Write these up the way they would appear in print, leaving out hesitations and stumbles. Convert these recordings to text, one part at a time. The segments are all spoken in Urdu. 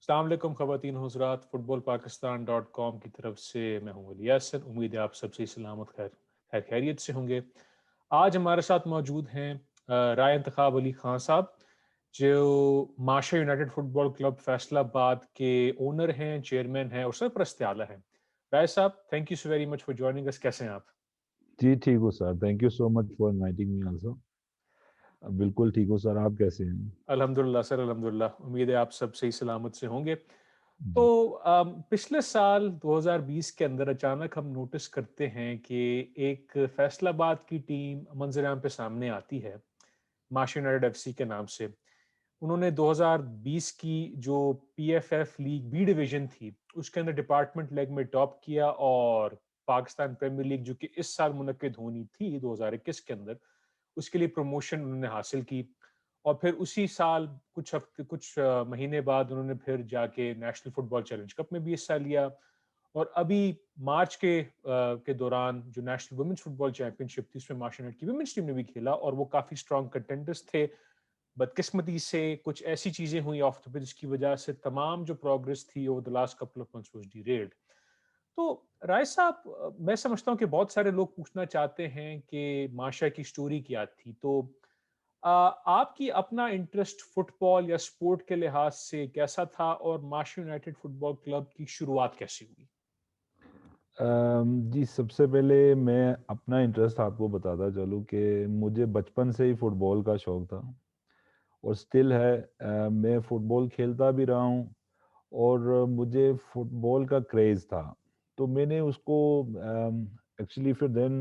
السلام علیکم خواتین حضرات، فٹ بال پاکستان .com کی طرف سے میں ہوں علی یاسر۔ امید ہے آپ سب سے سلامت خیر خیریت سے ہوں گے۔ آج ہمارے ساتھ موجود ہیں رائے انتخاب علی خان صاحب، جو ماشا یونائٹڈ فٹ بال کلب فیصل آباد کے اونر ہیں، چیئرمین ہیں اور سرپرست اعلیٰ ہیں۔ رائے صاحب، thank you so very much for joining اس۔ کیسے ہیں آپ؟ جی ٹھیک ہوں sir, thank you so much for inviting me also. بالکل ٹھیک ہوں سر، آپ کیسے ہیں؟ الحمدللہ سر، الحمدللہ، امید ہے آپ سب صحیح سلامت سے ہوں گے۔ تو جی پچھلے سال 2020 کے اندر اچانک ہم نوٹس کرتے ہیں کہ ایک فیصل آباد کی ٹیم منظر عام پہ سامنے آتی ہے، ماشا یونائٹڈ ایف سی کے نام سے۔ انہوں نے 2020 کی جو P F F league B division تھی اس کے اندر ڈپارٹمنٹ لیگ میں ٹاپ کیا، اور پاکستان پریمیئر لیگ جو کہ اس سال منعقد ہونی تھی 2021 کے اندر، اس کے لیے پروموشن انہوں نے حاصل کی۔ اور پھر اسی سال کچھ مہینے بعد انہوں نے پھر جا کے نیشنل فٹ بال چیلنج کپ میں بھی حصہ لیا، اور ابھی مارچ کے دوران جو نیشنل ویمنز فٹ بال چیمپئن شپ تھی اس میں ماشا یونائٹڈ کی ویمنز ٹیم نے بھی کھیلا، اور وہ کافی اسٹرانگ کنٹینڈرز تھے۔ بدقسمتی سے کچھ ایسی چیزیں ہوئی آف دا پچ جس کی وجہ سے تمام جو پروگرس تھی over the last couple of months was derailed. تو رائے صاحب، میں سمجھتا ہوں کہ بہت سارے لوگ پوچھنا چاہتے ہیں کہ ماشا کی سٹوری کیا تھی۔ تو آپ کی اپنا انٹرسٹ فٹ بال یا سپورٹ کے لحاظ سے کیسا تھا، اور ماشا یونائٹڈ فٹ بال کلب کی شروعات کیسی ہوئی؟ جی، سب سے پہلے میں اپنا انٹرسٹ آپ کو بتاتا چلوں کہ مجھے بچپن سے ہی فٹ بال کا شوق تھا، اور سٹل ہے۔ میں فٹ بال کھیلتا بھی رہا ہوں، اور مجھے فٹ بال کا کریز تھا۔ تو میں نے اس کو ایکچولی پھر دین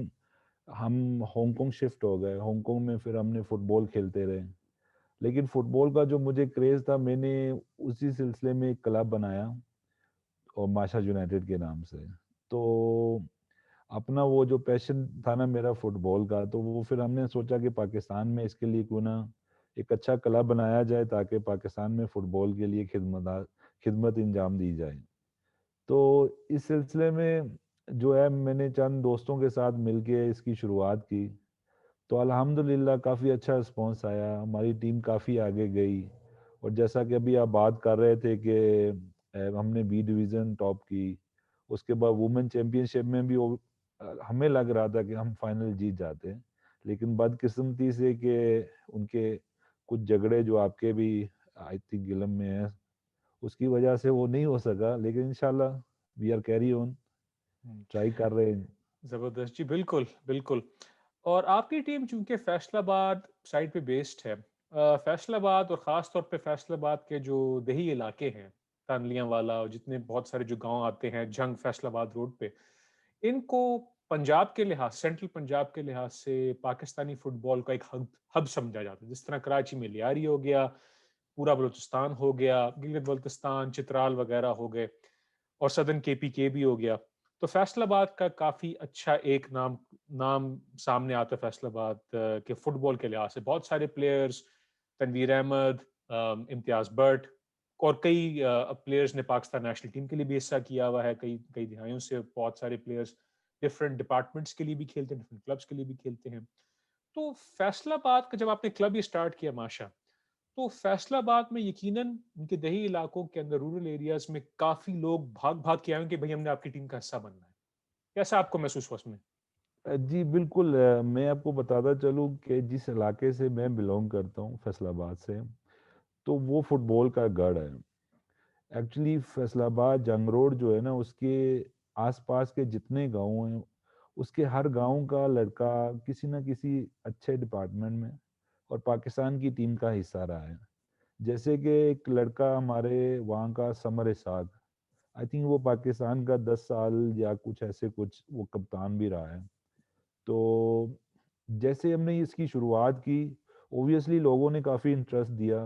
ہم ہانگ کانگ شفٹ ہو گئے۔ ہانگ کانگ میں پھر ہم نے فٹ بال کھیلتے رہے، لیکن فٹ بال کا جو مجھے کریز تھا، میں نے اسی سلسلے میں ایک کلب بنایا، اور ماشا یونائٹڈ کے نام سے۔ تو اپنا وہ جو پیشن تھا نا میرا فٹ بال کا، تو وہ پھر ہم نے سوچا کہ پاکستان میں اس کے لیے کیوں نہ ایک اچھا کلب بنایا جائے، تاکہ پاکستان میں فٹ بال کے لیے خدمت انجام دی جائے۔ تو اس سلسلے میں جو ہے میں نے چند دوستوں کے ساتھ مل کے اس کی شروعات کی، تو الحمدللہ کافی اچھا رسپانس آیا، ہماری ٹیم کافی آگے گئی۔ اور جیسا کہ ابھی آپ بات کر رہے تھے کہ ہم نے بی ڈویژن ٹاپ کی، اس کے بعد وومن چیمپئن شپ میں بھی ہمیں لگ رہا تھا کہ ہم فائنل جیت جاتے ہیں، لیکن بدقسمتی سے کہ ان کے کچھ جھگڑے جو آپ کے بھی آئی تھنک علم میں ہیں، اس کی وجہ سے وہ نہیں ہو سکا، لیکن انشاءاللہ we are carry on, try کر رہے ہیں۔ زبردست جی، بالکل بالکل۔ اور آپ کی ٹیم چونکہ فیصل آباد سائڈ پہ بیسڈ ہے، فیصل آباد اور خاص طور پہ فیصل آباد کے جو دیہی علاقے ہیں، تانلیاں والا اور جتنے بہت سارے جو گاؤں آتے ہیں جنگ فیصل آباد روڈ پہ، ان کو پنجاب کے لحاظ، سینٹرل پنجاب کے لحاظ سے پاکستانی فٹ بال کا ایک ہب سمجھا جاتا ہے۔ جس طرح کراچی میں لیاری ہو گیا، پورا بلوچستان ہو گیا، گلگت بلتستان، چترال وغیرہ ہو گئے، اور سدرن کے پی کے بھی ہو گیا۔ تو فیصل آباد کا کافی اچھا ایک نام سامنے آتا ہے فیصل آباد کے فٹ بال کے لحاظ سے۔ بہت سارے players, Tanveer Ahmad, Imtiaz but, اور کئی پلیئرز نے پاکستان نیشنل ٹیم کے لیے بھی حصہ کیا ہوا ہے۔ کئی دہائیوں سے بہت سارے پلیئرز ڈفرینٹ ڈپارٹمنٹس کے لیے بھی کھیلتے ہیں، ڈفرینٹ کلبس کے لیے بھی کھیلتے ہیں۔ تو فیصل آباد کا جب آپ نے کلب ہی اسٹارٹ کیا ماشا، تو فیصل آباد میں یقیناً ان کے دیہی علاقوں کے اندر، رورل ایریاز میں کافی لوگ بھاگ بھاگ کے آئے ہیں کہ بھئی ہم نے آپ کی ٹیم کا حصہ بننا ہے۔ کیسا آپ کو محسوس ہوا اس میں؟ جی بالکل، میں آپ کو بتاتا چلوں کہ جس علاقے سے میں بلونگ کرتا ہوں، فیصل آباد سے، تو وہ فٹ بال کا گڑھ ہے۔ ایکچولی فیصل آباد جنگ روڈ جو ہے نا، اس کے آس پاس کے جتنے گاؤں ہیں، اس کے ہر گاؤں کا لڑکا کسی نہ کسی اچھے ڈپارٹمنٹ میں اور پاکستان کی ٹیم کا حصہ رہا ہے۔ جیسے کہ ایک لڑکا ہمارے وہاں کا سمر اسحاق، آئی تھنک وہ پاکستان کا 10 سال یا کچھ ایسے کچھ وہ کپتان بھی رہا ہے۔ تو جیسے ہم نے اس کی شروعات کی، اوبویسلی لوگوں نے کافی انٹرسٹ دیا،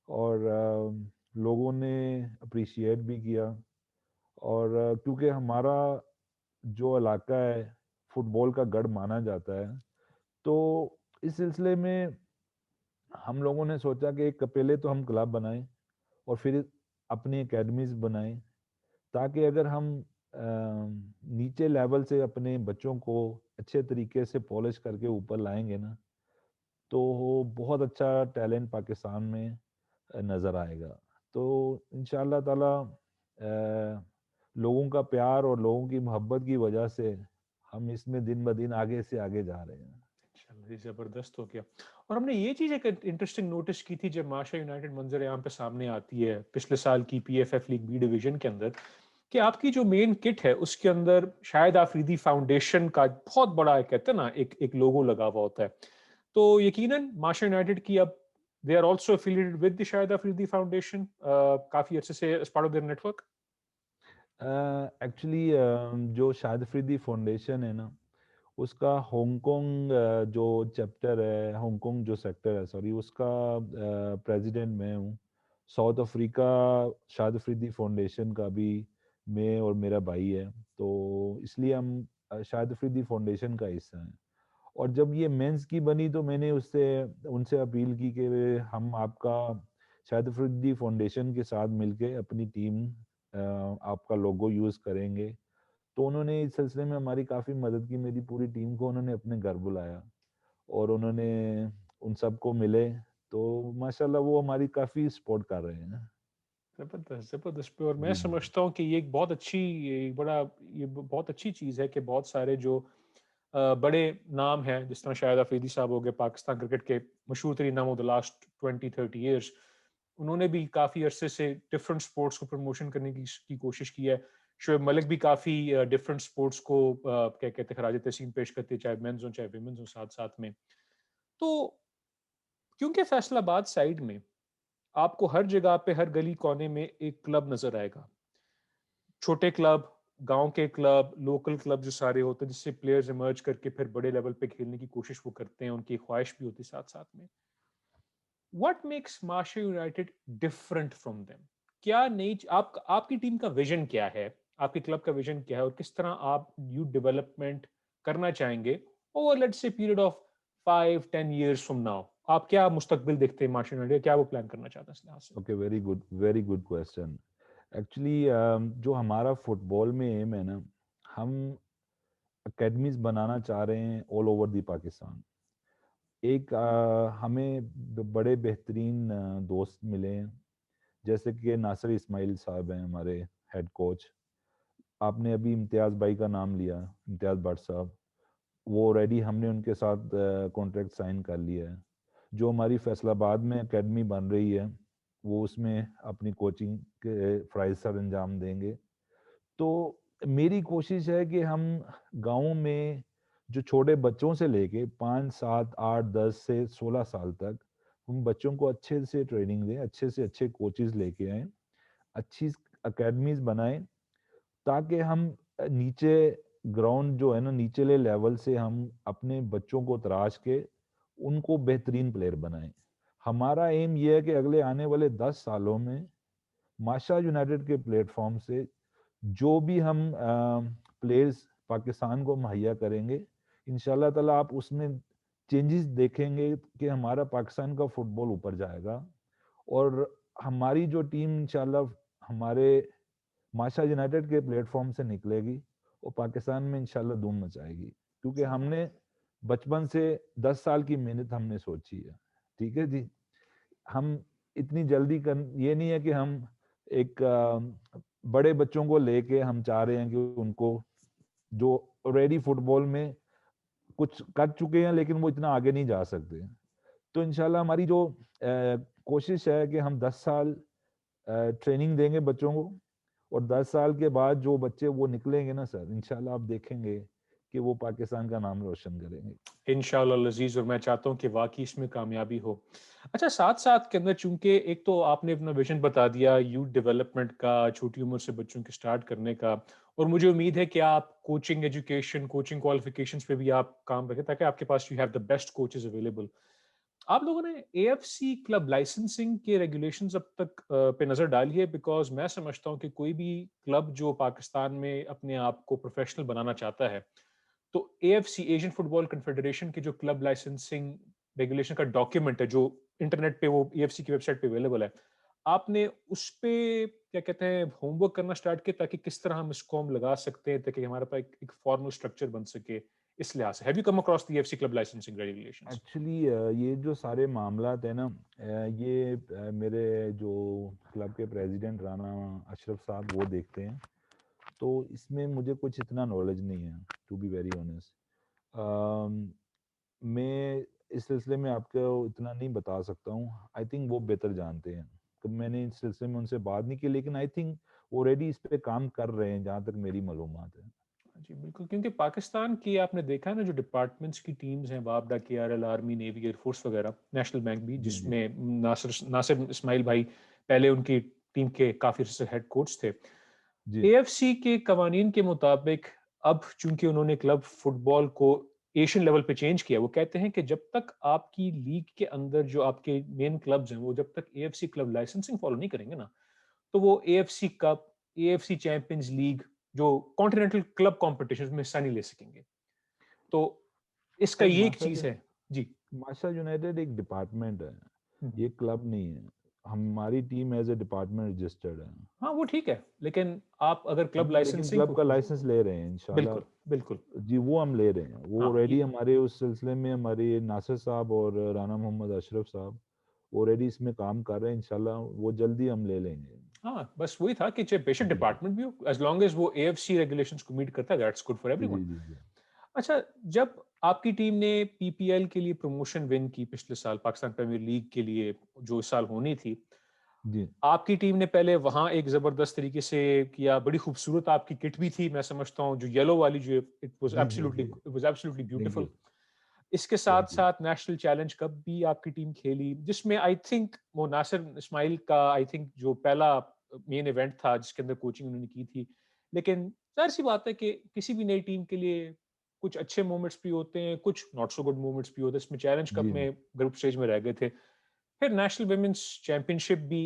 اور لوگوں نے اپریشیٹ بھی کیا، اور کیونکہ ہمارا جو علاقہ ہے فٹ بال کا گڑھ مانا جاتا ہے، تو اس سلسلے میں ہم لوگوں نے سوچا کہ پہلے تو ہم کلب بنائیں، اور پھر اپنی اکیڈمیز بنائیں، تاکہ اگر ہم نیچے لیول سے اپنے بچوں کو اچھے طریقے سے پالش کر کے اوپر لائیں گے نا، تو بہت اچھا ٹیلنٹ پاکستان میں نظر آئے گا۔ تو انشاءاللہ تعالی لوگوں کا پیار اور لوگوں کی محبت کی وجہ سے ہم اس میں دن بدن آگے سے آگے جا رہے ہیں. چلو زبردست ہو گیا. اور ہم نے یہ چیز ایک انٹرسٹنگ نوٹس کی تھی جب ماشا یونائٹیڈ منظر عام پہ سامنے آتی ہے پچھلے سال کی P F F league B division کے اندر، کہ آپ کی جو مین کٹ ہے اس کے اندر شاہد آفریدی فاؤنڈیشن کا بہت بڑا کہتے ہیں نا ایک لوگو لگا ہوا ہوتا ہے. تو یقیناً ماشا یونائٹیڈ کی اب they are also affiliated with the Shahid Afridi Foundation کافی عرصے سے as part of their network. Actually جو شاہد فریدی فاؤنڈیشن ہے نا، اس کا ہانگ کانگ جو چیپٹر ہے، ہانگ کانگ جو سیکٹر ہے سوری، اس کا پریزیڈنٹ میں ہوں. South Africa Shahid Afridi Foundation کا بھی میں اور میرا بھائی ہے، تو اس لیے ہم شاہد فریدی فاؤنڈیشن کا حصہ ہیں. اور جب یہ مینس کی بنی تو میں نے ان سے اپیل کی کہ ہم آپ کا شاہد فریدی فاؤنڈیشن کے ساتھ مل کے اپنی ٹیم آپ کا لوگو یوز کریں گے. تو انہوں نے اس سلسلے میں ہماری کافی مدد کی. میری پوری ٹیم کو انہوں نے اپنے گھر بلایا اور انہوں نے ان سب کو ملے، تو ماشاءاللہ وہ ہماری کافی سپورٹ کر رہے ہیں. زبردست زبردست پہ. اور میں جی جی سمجھتا ہوں کہ یہ ایک بہت اچھی یہ بہت اچھی چیز ہے کہ بہت سارے جو بڑے نام ہیں جس طرح شاہد آفریدی صاحب ہو گئے، پاکستان کرکٹ کے مشہور ترین نام دا لاسٹ 20-30 ایئرس، انہوں نے بھی کافی عرصے سے ڈفرینٹ سپورٹس کو پروموشن کرنے کی کوشش کی ہے. شعیب ملک بھی کافی ڈفرینٹ سپورٹس کو کیا کہتے ہیں خراج تحسین پیش کرتے ہیں، چاہے مینز ہوں چاہے ویمنز ہوں ساتھ ساتھ میں. تو کیونکہ فیصل آباد سائڈ میں آپ کو ہر جگہ پہ ہر گلی کونے میں ایک کلب نظر آئے گا، چھوٹے کلب، گاؤں کے کلب، لوکل کلب جو سارے ہوتے ہیں جس سے پلیئرز ایمرج کر کے پھر بڑے لیول پہ کھیلنے کی کوشش وہ کرتے ہیں، ان کی خواہش بھی ہوتی ساتھ ساتھ میں. واٹ میکس ماشا یونائٹیڈ ڈفرنٹ فرام دیم؟ کیا نئی آپ کی ٹیم کا ویژن کیا ہے، آپ کے کلب کا ویژن کیا ہے، اور کس طرح آپ یوتھ ڈیولپمنٹ کرنا چاہیں گے over let's say period of 5-10 years from now؟ آپ کیا مستقبل دیکھتے ہیں ماشا یونائٹیڈ، کیا وہ پلان کرنا چاہتے ہیں اس لحاظ سے؟ Okay, very good question. Actually جو ہمارا فٹ بال میں ایم ہے نا، ہم اکیڈمیز بنانا چاہ رہے ہیں آل اوور دی پاکستان. ایک ہمیں بڑے بہترین دوست ملے ہیں، جیسے کہ ناصر اسماعیل صاحب ہیں ہمارے ہیڈ کوچ. آپ نے ابھی امتیاز بھائی کا نام لیا، امتیاز بٹ صاحب، وہ آلریڈی ہم نے ان کے ساتھ کانٹریکٹ سائن کر لیا ہے. جو ہماری فیصل آباد میں اکیڈمی بن رہی ہے وہ اس میں اپنی کوچنگ کے فرائض سر انجام دیں گے. تو میری کوشش ہے کہ ہم گاؤں میں جو چھوٹے بچوں سے لے کے 5 7 8 10 سے 16 سال تک ہم بچوں کو اچھے سے ٹریننگ دیں، اچھے سے اچھے کوچز لے کے آئیں، اچھی اکیڈمیز بنائیں، تاکہ ہم نیچے گراؤنڈ جو ہے نا نیچلے لیول سے ہم اپنے بچوں کو تراش کے ان کو بہترین پلیئر بنائیں. ہمارا ایم یہ ہے کہ اگلے آنے والے 10 سالوں میں ماشا یونائٹیڈ کے پلیٹ فارم سے جو بھی ہم پلیئرز پاکستان کو مہیا کریں گے، انشاءاللہ تعالیٰ آپ اس میں چینجز دیکھیں گے کہ ہمارا پاکستان کا فٹ بال اوپر جائے گا. اور ہماری جو ٹیم انشاءاللہ ہمارے ماشا یونائٹیڈ کے پلیٹ فارم سے نکلے گی، وہ پاکستان میں انشاءاللہ دھوم مچائے گی. کیونکہ ہم نے بچپن سے 10 سال کی محنت ہم نے سوچی ہے. ٹھیک ہے جی، ہم اتنی جلدی یہ نہیں ہے کہ ہم ایک بڑے بچوں کو لے کے ہم چاہ رہے ہیں کہ ان کو جو آلریڈی فٹ بال میں کچھ کر چکے ہیں لیکن وہ اتنا آگے نہیں جا سکتے. تو انشاءاللہ ہماری جو کوشش ہے کہ ہم 10 سال ٹریننگ دیں گے بچوں کو، اور 10 سال کے بعد جو بچے وہ نکلیں گے نا سر، انشاءاللہ آپ دیکھیں گے کہ وہ پاکستان کا نام روشن کریں گے. انشاءاللہ العزیز، اور میں چاہتا ہوں کہ واقعی اس میں کامیابی ہو. اچھا، ساتھ ساتھ کے اندر چونکہ ایک تو آپ نے اپنا ویژن بتا دیا یوتھ ڈیولپمنٹ کا، چھوٹی عمر سے بچوں کے سٹارٹ کرنے کا، اور مجھے امید ہے کہ آپ کوچنگ ایجوکیشن، کوچنگ کوالیفیکیشنز پہ بھی آپ کام رکھیں تاکہ آپ کے پاس you have the best coaches available. آپ لوگوں نے A F C club licensing کے ریگولیشنز اب تک پہ نظر ڈالی ہے؟ بیکاز میں سمجھتا ہوں کہ کوئی بھی کلب جو پاکستان میں اپنے آپ کو پروفیشنل بنانا چاہتا ہے تو A F C, Asian football confederation کے جو کلب لائسنسنگ ریگولیشن کا ڈاکیومنٹ ہے جو انٹرنیٹ پہ وہ اے ایف سی کی ویب سائٹ پہ اویلیبل ہے، آپ نے اس پہ کیا کہتے ہیں ہوم ورک کرنا سٹارٹ کیا تاکہ کس طرح ہم اس کو ہم لگا سکتے ہیں تاکہ ہمارے پاس ایک فارمل اسٹرکچر بن سکے اس لحاظ سے. Have you come across the AFC club licensing regulations? Actually یہ جو سارے معاملات ہیں نا، یہ میرے جو کلب کے پریزیڈنٹ رانا اشرف صاحب وہ دیکھتے ہیں، تو اس میں مجھے کچھ اتنا نالج نہیں ہے ٹو بی ویری آنیسٹ. میں اس سلسلے میں آپ کو اتنا نہیں بتا سکتا ہوں. آئی تھنک وہ بہتر جانتے ہیں. میں نے اس سلسلے میں ان سے بات نہیں کی، لیکن آئی تھنک آلریڈی اس پہ کام کر رہے ہیں جہاں تک میری معلومات ہے. جی بالکل، کیونکہ پاکستان کی آپ نے دیکھا نا جو ڈپارٹمنٹس کی ٹیمز ہیں، وابڈا کے R L, army, navy, air force وغیرہ، نیشنل بینک بھی، جی جس جی میں ناصر اسماعیل بھائی پہلے ان کی ٹیم کے کافی عرصے ہیڈ کوچ تھے. جی اے ایف سی کے قوانین کے مطابق اب چونکہ انہوں نے کلب فٹ بال کو ایشین لیول پہ چینج کیا، وہ کہتے ہیں کہ جب تک آپ کی لیگ کے اندر جو آپ کے مین کلبز ہیں وہ جب تک A F C club licensing follow نہیں کریں گے نا، تو وہ A F C cup, A F C champions league, جو کانٹیننٹل کلب کمپٹیشن میں حصہ نہیں لے سکیں گے. تو اس کا سر یہ ایک چیز ہے. جی. ماشا یونائٹیڈ ایک ڈپارٹمنٹ ہے، ہوں. یہ کلب نہیں ہے. ہماری team as a department registered ہے. ہاں وہ ٹھیک ہے، لیکن آپ اگر کلب ہم لیکن لائسنسنگ کلب کو. کا لائسنس لے رہے ہیں انشاءاللہ. بالکل بالکل. جی وہ ہم لے رہے ہیں. وہ ہاں آلریڈی ہمارے اس سلسلے میں ہمارے ناصر صاحب اور رانا محمد اشرف صاحب آلریڈی اس میں کام کر رہے ہیں. انشاءاللہ وہ جلدی ہم لے لیں گے. ہاں بس وہی تھا کہ چاہے پیشنٹ جی جی ڈپارٹمنٹ بھی ہو، ایز لانگ ایز وہ اے ایف سی ریگولیشنز کو میٹ کرتا ہے، دیٹس گڈ فار ایوری جی ون. جی جی جی اچھا، جب آپ کی ٹیم نے پی پی ایل کے لیے پروموشن ون کی پچھلے سال، پاکستان پریمیئر لیگ کے لیے جو اس سال ہونی تھی، جی آپ کی ٹیم نے پہلے وہاں ایک زبردست طریقے سے کیا، بڑی خوبصورت آپ کی کٹ بھی تھی، میں سمجھتا ہوں جو یلو والی، جو اٹ واز جی جی ایبسولوٹلی جی it was absolutely thank beautiful. You اس کے ساتھ تھینک یو. ساتھ نیشنل چیلنج کپ بھی آپ کی ٹیم کھیلی، جس میں آئی تھنک وہ ناصر اسماعیل کا آئی تھنک جو پہلا مین ایونٹ تھا جس کے اندر کوچنگ انہوں نے کی تھی. لیکن ظاہر سی بات ہے کہ کسی بھی نئی ٹیم کے لیے کچھ اچھے مومنٹس بھی ہوتے ہیں، کچھ ناٹ سو گڈ مومنٹس بھی ہوتے ہیں. اس میں چیلنج کپ جی میں گروپ سٹیج میں رہ گئے تھے. پھر نیشنل ویمنس چیمپئن شپ بھی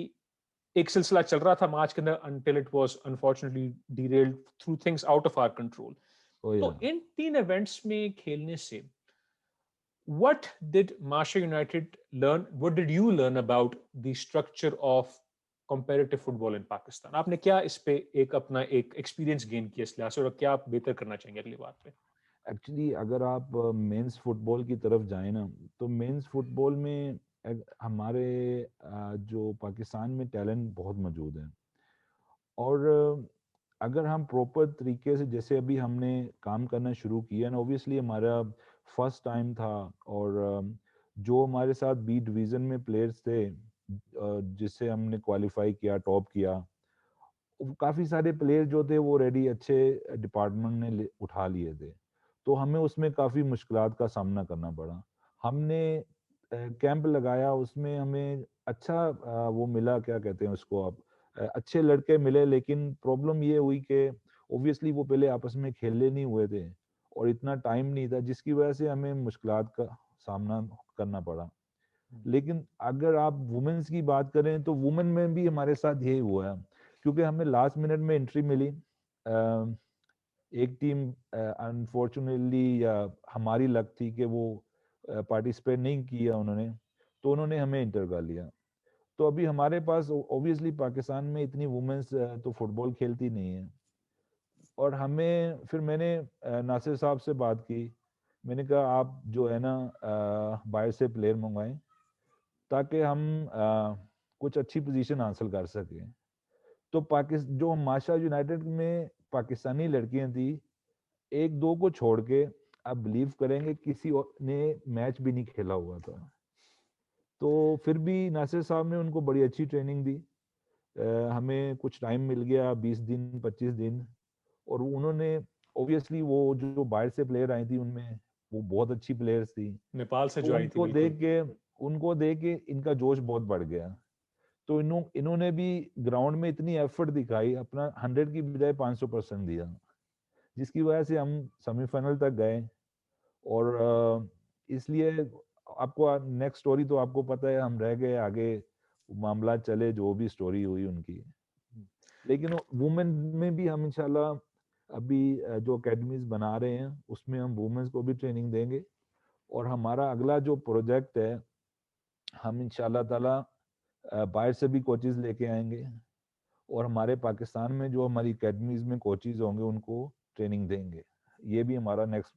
ایک سلسلہ چل رہا تھا مارچ کے اندر until it was unfortunately derailed through things out of our control. او تو یا ان تین ایونٹس میں کھیلنے سے what did Masha United learn? What did you learn about the structure of comparative football in Pakistan? آپ نے کیا اس پہ ایک اپنا ایک ایکسپیرینس گین کیا اس لحاظ سے، اور کیا آپ بہتر کرنا چاہیں گے اگلی بار پہ؟ ایکچولی اگر آپ مینس فٹ بال کی طرف جائیں نا، تو مینس فٹ بال میں ہمارے جو پاکستان میں ٹیلنٹ بہت موجود ہے. اور اگر ہم پراپر طریقے سے جیسے ابھی ہم نے کام کرنا شروع کیا نا، اوبیسلی ہمارا فرسٹ ٹائم تھا، اور جو ہمارے ساتھ بی ڈویژن میں پلیئرز تھے جس سے ہم نے کوالیفائی کیا، ٹاپ کیا، کافی سارے پلیئر جو تھے وہ ریڈی اچھے ڈپارٹمنٹ نے اٹھا لیے تھے. تو ہمیں اس میں کافی مشکلات کا سامنا کرنا پڑا. ہم نے کیمپ لگایا، اس میں ہمیں اچھا وہ ملا، کیا کہتے ہیں اس کو آپ، اچھے لڑکے ملے. لیکن پرابلم یہ ہوئی کہ اوبیسلی وہ پہلے آپس میں کھیلے نہیں ہوئے تھے اور اتنا ٹائم نہیں تھا، جس کی وجہ سے ہمیں مشکلات کا سامنا کرنا پڑا. لیکن اگر آپ وومنس کی بات کریں تو وومن میں بھی ہمارے ساتھ یہی ہوا ہے، کیونکہ ہمیں لاسٹ منٹ میں انٹری ملی. ایک ٹیم انفارچونیٹلی یا ہماری لک تھی کہ وہ پارٹیسپیٹ نہیں کیا انہوں نے، تو انہوں نے ہمیں انٹر کر لیا. تو ابھی ہمارے پاس اوبیسلی پاکستان میں اتنی وومنس تو فٹ بال کھیلتی نہیں ہیں. اور ہمیں پھر میں نے ناصر صاحب سے بات کی، میں نے کہا آپ جو ہے نا باہر سے پلیئر منگوائیں تاکہ ہم کچھ اچھی پوزیشن حاصل کر سکیں. تو جو ماشا یونائٹیڈ میں پاکستانی لڑکیاں تھیں، ایک دو کو چھوڑ کے آپ بلیو کریں گے کسی اور نے میچ بھی نہیں کھیلا ہوا تھا. تو پھر بھی ناصر صاحب نے ان کو بڑی اچھی ٹریننگ دی. ہمیں کچھ ٹائم مل گیا، 20 دن 25 دن، اور انہوں نے اوبیسلی وہ جو باہر سے پلیئر آئی تھی ان میں وہ بہت اچھی پلیئرز تھی. نیپال سے جو تو آئی تھی، بالکل. ان کو دیکھ کے ان کا جوش بہت بڑھ گیا. تو انہوں نے بھی گراؤنڈ میں اتنی ایفرٹ دکھائی، اپنا 100 کی بجائے 500% دیا، جس کی وجہ سے ہم سیمی فائنل تک گئے. اور اس لیے آپ کو نیکسٹ سٹوری تو آپ کو پتہ ہے، ہم رہ گئے آگے، معاملات چلے جو بھی سٹوری ہوئی ان کی. لیکن وومن میں بھی ہم انشاءاللہ ابھی جو اکیڈمیز بنا رہے ہیں اس میں ہم وومنس کو بھی ٹریننگ دیں گے. اور ہمارا اگلا جو پروجیکٹ ہے، ہم انشاءاللہ تعالی باہر سے بھی کوچز لے کے آئیں گے، اور ہمارے پاکستان میں جو ہماری اکیڈمیز میں کوچز ہوں گے ان کو ٹریننگ دیں گے. یہ بھی ہمارا نیکسٹ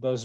10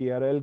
KRL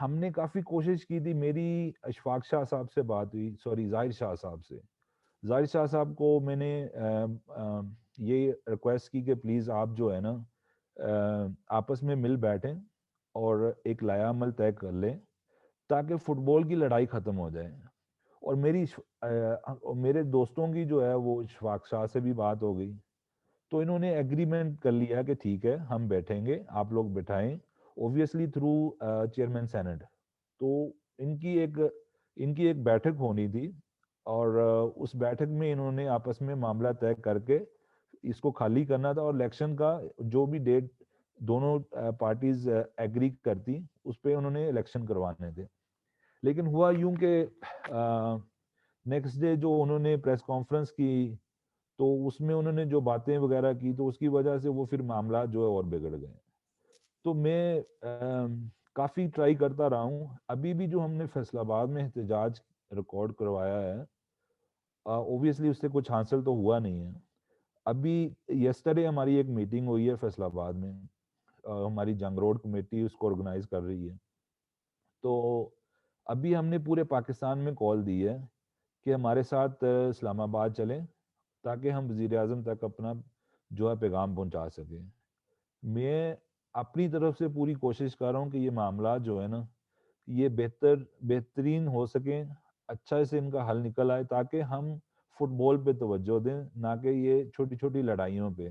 ہم نے کافی کوشش کی تھی. میری اشفاق شاہ صاحب سے بات ہوئی, سوری ظاہر شاہ صاحب سے. ظاہر شاہ صاحب کو میں نے یہ ریکویسٹ کی کہ پلیز آپ جو ہے نا آپس میں مل بیٹھیں اور ایک لائحہ عمل طے کر لیں تاکہ فٹ بال کی لڑائی ختم ہو جائے. اور میرے دوستوں کی جو ہے وہ اشفاق شاہ سے بھی بات ہو گئی, تو انہوں نے ایگریمنٹ کر لیا کہ ٹھیک ہے ہم بیٹھیں گے, آپ لوگ بٹھائیں, اوبویسلی تھرو چیئرمین سینٹ. تو ان کی ایک بیٹھک ہونی تھی, اور اس بیٹھک میں انہوں نے آپس میں معاملہ طے کر کے اس کو خالی کرنا تھا, اور الیکشن کا جو بھی ڈیٹ دونوں پارٹیز ایگری کرتی اس پہ انہوں نے الیکشن کروانے تھے. لیکن ہوا یوں کہ نیکسٹ ڈے جو انہوں نے پریس کانفرنس کی تو اس میں انہوں نے جو باتیں وغیرہ کی تو اس کی وجہ سے وہ پھر معاملات جو ہے اور بگڑ گئے. تو میں کافی ٹرائی کرتا رہا ہوں. ابھی بھی جو ہم نے فیصل آباد میں احتجاج ریکارڈ کروایا ہے, اوبویسلی اس سے کچھ حاصل تو ہوا نہیں ہے. ابھی یسٹرڈے ہماری ایک میٹنگ ہوئی ہے فیصل آباد میں, ہماری جنگ روڈ کمیٹی اس کو آرگنائز کر رہی ہے. تو ابھی ہم نے پورے پاکستان میں کال دی ہے کہ ہمارے ساتھ اسلام آباد چلیں تاکہ ہم وزیر اعظم تک اپنا جو ہے پیغام پہنچا سکیں. میں اپنی طرف سے پوری کوشش کر رہا ہوں کہ یہ معاملات جو ہے نا یہ بہترین ہو سکیں, اچھا سے ان کا حل نکل آئے تاکہ ہم فٹ بال پہ توجہ دیں, نہ کہ یہ چھوٹی چھوٹی لڑائیوں پہ.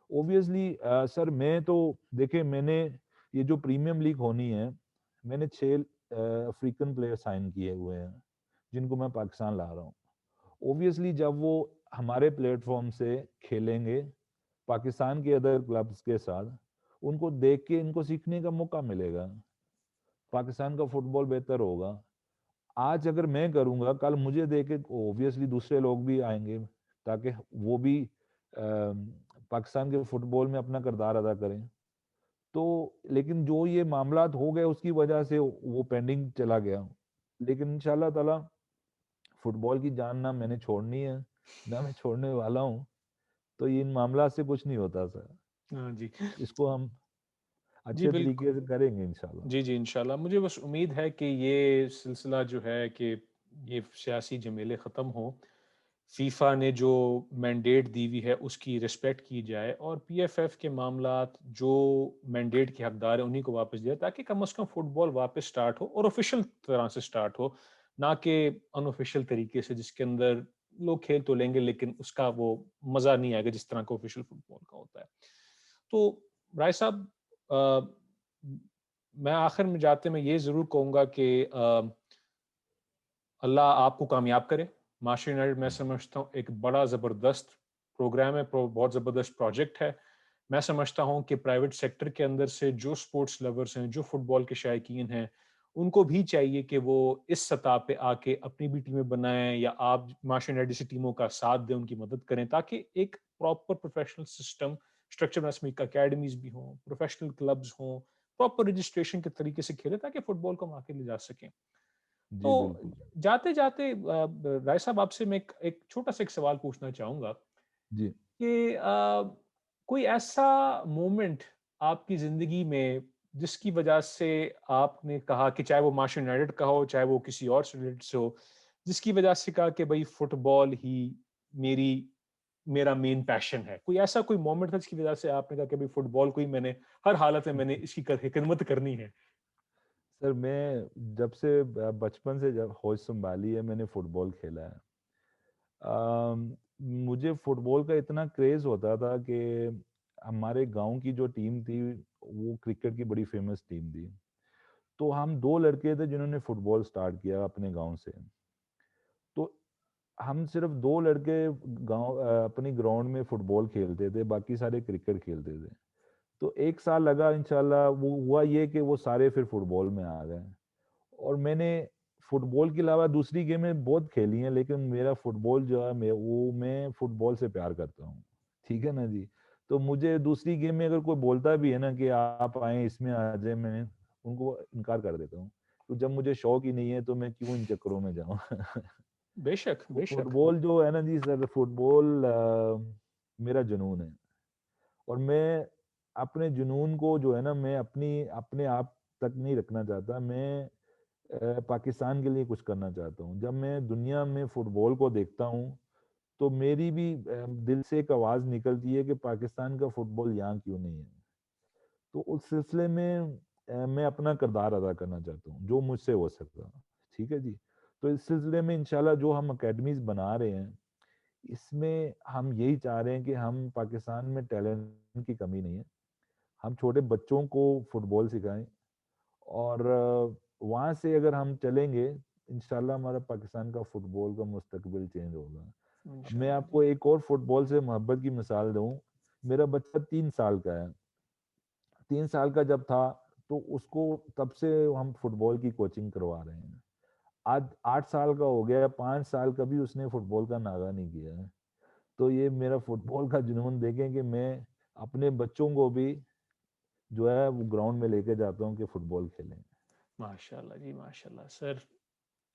اوبویسلی سر میں تو دیکھیں, میں نے یہ جو پریمیم لیگ ہونی ہے, میں نے 6 افریقن پلیئر سائن کیے ہوئے ہیں جن کو میں پاکستان لا رہا ہوں. اوبویسلی جب وہ ہمارے پلیٹ فارم سے کھیلیں گے پاکستان کے ادر کلبز کے ساتھ, ان کو دیکھ کے ان کو سیکھنے کا موقع ملے گا, پاکستان کا فٹ بال بہتر ہوگا. آج اگر میں کروں گا, کل مجھے دیکھ کے اوبویسلی دوسرے لوگ بھی آئیں گے تاکہ وہ بھی پاکستان کے فٹ بال میں اپنا کردار ادا کریں. تو لیکن جو یہ معاملات ہو گئے اس کی وجہ سے وہ پینڈنگ چلا گیا. لیکن انشاءاللہ تعالی فٹ بال کی جان نہ میں نے چھوڑنی ہے نہ میں چھوڑنے والا ہوں. تو یہ ان معاملات سے کچھ نہیں ہوتا سر, ہاں جی, اس کو ہم جی اچھے بالکل, طریقے سے کریں گے انشاءاللہ. جی جی انشاءاللہ. مجھے بس امید ہے کہ یہ سلسلہ جو ہے کہ یہ سیاسی جمیلے ختم ہوں, فیفا نے جو مینڈیٹ دی ہوئی ہے اس کی رسپیکٹ کی جائے, اور پی ایف ایف کے معاملات جو مینڈیٹ کے حقدار ہیں انہیں کو واپس دیا تاکہ کم از کم فٹ بال واپس سٹارٹ ہو, اور آفیشیل طرح سے سٹارٹ ہو, نہ کہ ان آفیشیل طریقے سے جس کے اندر لوگ کھیل تو لیں گے لیکن اس کا وہ مزہ نہیں آئے گا جس طرح کا آفیشیل فٹ بال کا ہوتا ہے. تو رائے صاحب, میں آخر میں جاتے میں یہ ضرور کہوں گا کہ اللہ آپ کو کامیاب کرے. مانچسٹر یونائٹڈ میں سمجھتا ہوں ایک بڑا زبردست پروگرام ہے, بہت زبردست پروجیکٹ ہے. میں سمجھتا ہوں کہ پرائیویٹ سیکٹر کے اندر سے جو سپورٹس لورز ہیں, جو فٹ بال کے شائقین ہیں, ان کو بھی چاہیے کہ وہ اس سطح پہ آ کے اپنی بھی ٹیمیں بنائیں, یا آپ مانچسٹر یونائٹڈ جیسی ٹیموں کا ساتھ دیں, ان کی مدد کریں, تاکہ ایک پراپر پروفیشنل سسٹم اسٹرکچر میں اکیڈمیز بھی ہوں, پروفیشنل کلبز ہوں, پراپر رجسٹریشن کے طریقے سے کھیلے تاکہ فٹ بال کو ہم آگے لے جا سکیں. تو جی بالکل. جاتے جاتے رائے صاحب آپ سے میں ایک چھوٹا سا ایک سوال پوچھنا چاہوں گا جی کہ کوئی ایسا مومنٹ آپ کی زندگی میں جس کی وجہ سے آپ نے کہا کہ چاہے وہ مانچسٹر یونائٹڈ کا ہو, چاہے وہ کسی اور ریلیٹڈ سے ہو, جس کی وجہ سے کہا کہ بھائی فٹ بال ہی میرا مین پیشن ہے, کوئی ایسا کوئی مومنٹ تھا جس کی وجہ سے آپ نے کہا کہ بھائی فٹ بال کو ہی میں نے ہر حالت میں نے اس کی خدمت کرنی ہے؟ سر, میں جب سے بچپن سے جب ہوش سنبھالی ہے میں نے فٹ بال کھیلا ہے. مجھے فٹ بال کا اتنا کریز ہوتا تھا کہ ہمارے گاؤں کی جو ٹیم تھی وہ کرکٹ کی بڑی فیمس ٹیم تھی. تو ہم 2 لڑکے تھے جنہوں نے فٹ بال سٹارٹ کیا اپنے گاؤں سے. تو ہم صرف 2 لڑکے گاؤں اپنی گراؤنڈ میں فٹ بال کھیلتے تھے, باقی سارے کرکٹ کھیلتے تھے. تو 1 سال لگا, انشاءاللہ وہ ہوا یہ کہ وہ سارے پھر فٹ بال میں آ گئے. اور میں نے فٹ بال کے علاوہ دوسری گیمیں بہت کھیلی ہیں, لیکن میرا فٹ بال جو ہے میں فٹ بال سے پیار کرتا ہوں. ٹھیک ہے نا جی. تو مجھے دوسری گیم میں اگر کوئی بولتا بھی ہے نا کہ آپ آئیں اس میں آ جائیں, میں ان کو انکار کر دیتا ہوں. تو جب مجھے شوق ہی نہیں ہے تو میں کیوں ان چکروں میں جاؤں. بے شک, بے فٹ شک. بال جو ہے نا جی سر, فٹ بال میرا جنون ہے. اور میں اپنے جنون کو جو ہے نا میں اپنے آپ تک نہیں رکھنا چاہتا، میں پاکستان کے لیے کچھ کرنا چاہتا ہوں. جب میں دنیا میں فٹ بال کو دیکھتا ہوں تو میری بھی دل سے ایک آواز نکلتی ہے کہ پاکستان کا فٹ بال یہاں کیوں نہیں ہے. تو اس سلسلے میں میں اپنا کردار ادا کرنا چاہتا ہوں جو مجھ سے ہو سکتا. ٹھیک ہے جی. تو اس سلسلے میں انشاءاللہ جو ہم اکیڈمیز بنا رہے ہیں اس میں ہم یہی چاہ رہے ہیں کہ ہم پاکستان میں ٹیلنٹ کی کمی نہیں ہے، ہم چھوٹے بچوں کو فٹ بال سکھائیں، اور وہاں سے اگر ہم چلیں گے انشاءاللہ ہمارا پاکستان کا فٹ بال کا مستقبل چینج ہوگا. میں انشاءاللہ آپ جی. کو ایک اور فٹ بال سے محبت کی مثال دوں. میرا بچہ 3 سال کا ہے. 3 سال کا جب تھا تو اس کو تب سے ہم فٹ بال کی کوچنگ کروا رہے ہیں. آج 8 سال کا ہو گیا، 5 سال کا بھی اس نے فٹ بال کا ناغہ نہیں کیا ہے. تو یہ میرا فٹ بال کا جنون دیکھیں کہ میں اپنے بچوں کو بھی جو ہے وہ گراؤنڈ میں لے کے جاتا ہوں کہ فٹ بال کھیلیں. ماشاءاللہ جی ماشاءاللہ سر.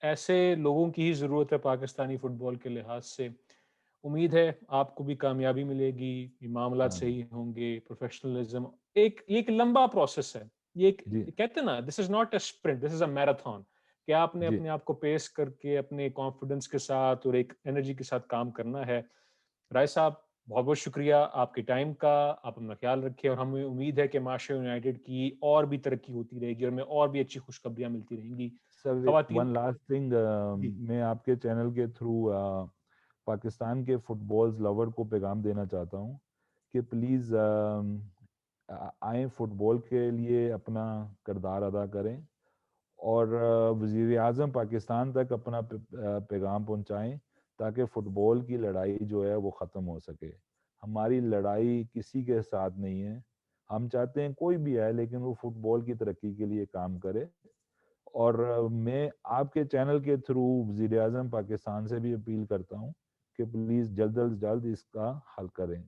ایسے لوگوں کی ہی ضرورت ہے پاکستانی فٹ بال کے لحاظ سے. امید ہے آپ کو بھی کامیابی ملے گی، یہ معاملات آمین. صحیح ہوں گے، پروفیشنلزم. یہ ایک لمبا پروسیس ہے. یہ ایک جی کہتے ہیں نا، this is not a sprint, this is a marathon. کہ آپ نے جی اپنے آپ کو پیس کر کے اپنے کانفیڈنس کے ساتھ اور ایک انرجی کے ساتھ کام کرنا ہے. رائے صاحب بہت بہت شکریہ آپ کے ٹائم کا. آپ اپنا خیال رکھیں، اور ہمیں امید ہے کہ ماشا یونائٹیڈ کی اور بھی ترقی ہوتی رہے گی اور ہمیں اور بھی اچھی خوشخبریاں ملتی رہیں گی. سر، خواتین ون لاسٹ تھنگ، جی میں آپ کے چینل کے تھرو پاکستان کے فٹ بالز لور کو پیغام دینا چاہتا ہوں کہ پلیز آئیں، فٹ بال کے لیے اپنا کردار ادا کریں، اور وزیر اعظم پاکستان تک اپنا پیغام پہنچائیں تاکہ فٹ بال کی لڑائی جو ہے وہ ختم ہو سکے. ہماری لڑائی کسی کے ساتھ نہیں ہے، ہم چاہتے ہیں کوئی بھی ہے لیکن وہ فٹ بال کی ترقی کے لیے کام کرے. اور میں آپ کے چینل کے تھرو وزیر اعظم پاکستان سے بھی اپیل کرتا ہوں کہ پلیز جلد از جلد اس کا حل کریں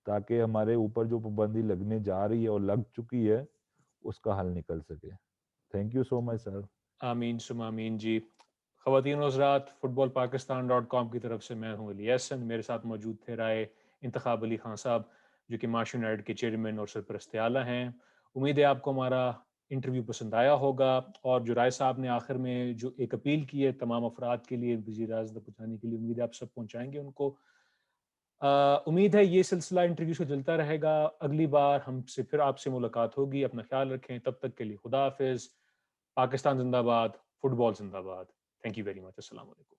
تاکہ ہمارے اوپر جو پابندی لگنے جا رہی ہے اور لگ چکی ہے اس کا حل نکل سکے. تھینک یو سو مچ سر. آمین سم آمین جی. خواتین و حضرات، فٹ بال پاکستان .com کی طرف سے میں ہوں علی احسن. میرے ساتھ موجود تھے رائے انتخاب علی خان صاحب، جو کہ ماشا یونائٹیڈ کے چیئرمین اور سرپرست اعلیٰ ہیں. امید ہے آپ کو ہمارا انٹرویو پسند آیا ہوگا. اور جو رائے صاحب نے آخر میں جو ایک اپیل کی ہے تمام افراد کے لیے وزیر اعظم تک پہنچانے کے لیے، امید ہے آپ سب پہنچائیں گے ان کو. امید ہے یہ سلسلہ انٹرویو سے چلتا رہے گا. اگلی بار ہم سے پھر آپ سے ملاقات ہوگی. اپنا خیال رکھیں، تب تک کے لیے خدا حافظ. پاکستان زندہ باد، فٹ بال زندہ باد. Thank you very much. السلام علیکم.